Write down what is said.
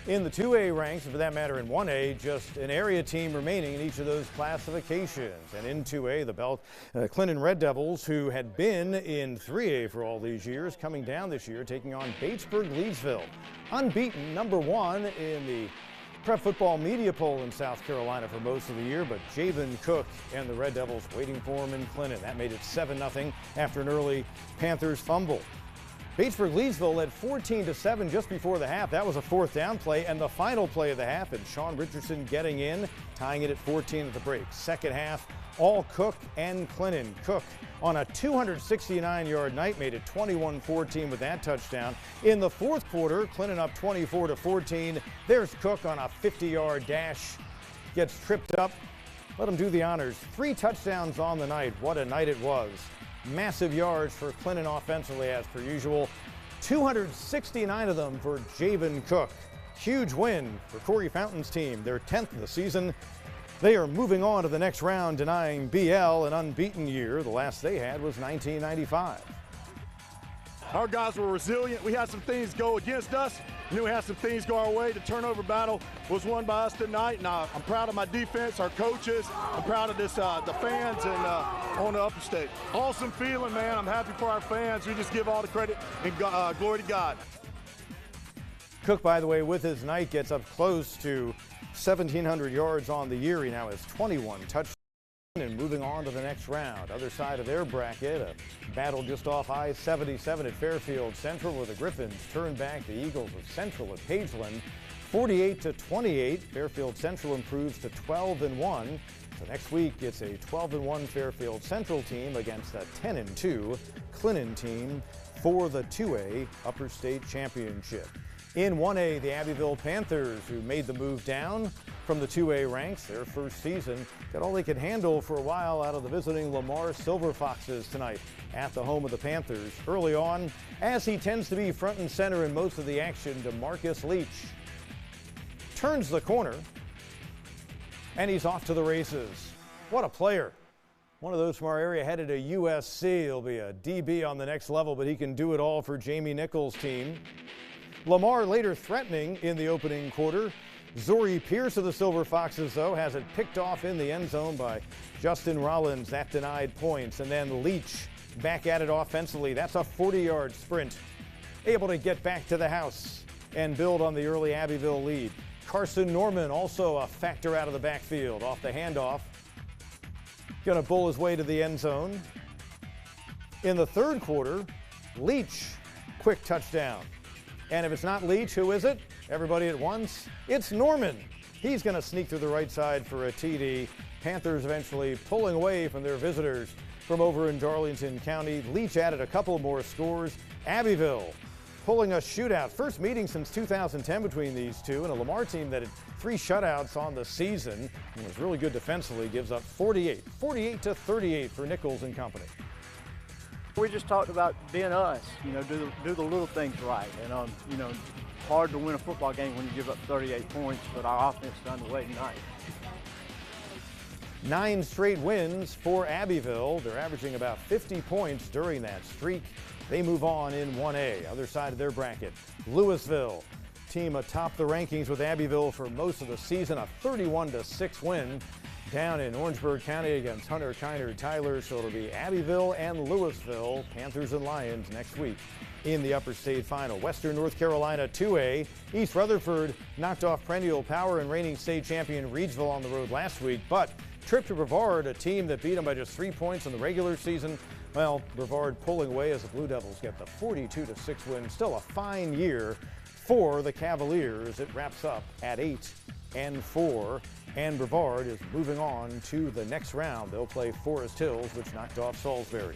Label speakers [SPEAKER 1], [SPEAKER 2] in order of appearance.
[SPEAKER 1] In the 2A ranks, and for that matter in 1A, just an area team remaining in each of those classifications. And in 2A, the Clinton Red Devils, who had been in 3A for all these years, coming down this year, taking on Batesburg-Leesville. Unbeaten, #1 in the prep football media poll in South Carolina for most of the year, but Javen Cook and the Red Devils waiting for him in Clinton. That made it 7-0 after an early Panthers fumble. Batesburg-Leesville led 14-7 just before the half. That was a fourth down play and the final play of the half, and Sean Richardson getting in, tying it at 14 at the break. Second half, all Cook and Clinton. Cook on a 269-yard night made it 21-14 with that touchdown. In the fourth quarter, Clinton up 24-14. There's Cook on a 50-yard dash, gets tripped up. Let him do the honors. 3 touchdowns on the night. What a night it was. Massive yards for Clinton offensively as per usual. 269 of them for Javen Cook. Huge win for Corey Fountain's team, their 10th of the season. They are moving on to the next round, denying BL an unbeaten year. The last they had was 1995.
[SPEAKER 2] Our guys were resilient. We had some things go against us, and then we had some things go our way. The turnover battle was won by us tonight, and I'm proud of my defense, our coaches. I'm proud of the fans, and on the upper state. Awesome feeling, man. I'm happy for our fans. We just give all the credit and glory to God.
[SPEAKER 1] Cook, by the way, with his night, gets up close to 1,700 yards on the year. He now has 21 touchdowns. And moving on to the next round. Other side of their bracket, a battle just off I-77 at Fairfield Central, where the Griffins turned back the Eagles of Central at Pageland 48-28. Fairfield Central improves to 12-1. So next week it's a 12-1 Fairfield Central team against a 10-2 Clinton team for the 2A Upper State Championship. In 1A, the Abbeville Panthers, who made the move down from the 2A ranks, their first season, got all they could handle for a while out of the visiting Lamar Silver Foxes tonight at the home of the Panthers. Early on, as he tends to be front and center in most of the action, DeMarcus Leach turns the corner, and he's off to the races. What a player. One of those from our area headed to USC. He'll be a DB on the next level, but he can do it all for Jamie Nichols' team. Lamar later threatening in the opening quarter. Zori Pierce of the Silver Foxes, though, has it picked off in the end zone by Justin Rollins. That denied points. And then Leach back at it offensively. That's a 40-yard sprint. Able to get back to the house and build on the early Abbeville lead. Carson Norman also a factor out of the backfield off the handoff. Going to bull his way to the end zone. In the third quarter, Leach, quick touchdown. And if it's not Leach, who is it? Everybody at once? It's Norman. He's going to sneak through the right side for a TD. Panthers eventually pulling away from their visitors from over in Darlington County. Leach added a couple more scores. Abbeville pulling a shootout. First meeting since 2010 between these two, and a Lamar team that had 3 shutouts on the season and was really good defensively gives up 48-38 for Nichols and company.
[SPEAKER 3] We just talked about being us, do the little things right. And, hard to win a football game when you give up 38 points, but our offense done the way tonight.
[SPEAKER 1] 9 straight wins for Abbeville. They're averaging about 50 points during that streak. They move on in 1A, other side of their bracket. Louisville, team atop the rankings with Abbeville for most of the season, a 31-6 win down in Orangeburg County against Hunter Kiner Tyler. So it'll be Abbeville and Louisville, Panthers and Lions next week in the Upper State Final. Western North Carolina 2A, East Rutherford knocked off perennial power and reigning state champion Reidsville on the road last week, but trip to Brevard, a team that beat them by just 3 points in the regular season. Well, Brevard pulling away as the Blue Devils get the 42-6 win. Still a fine year for the Cavaliers. It wraps up at 8-4, and Brevard is moving on to the next round. They'll play Forest Hills, which knocked off Salisbury.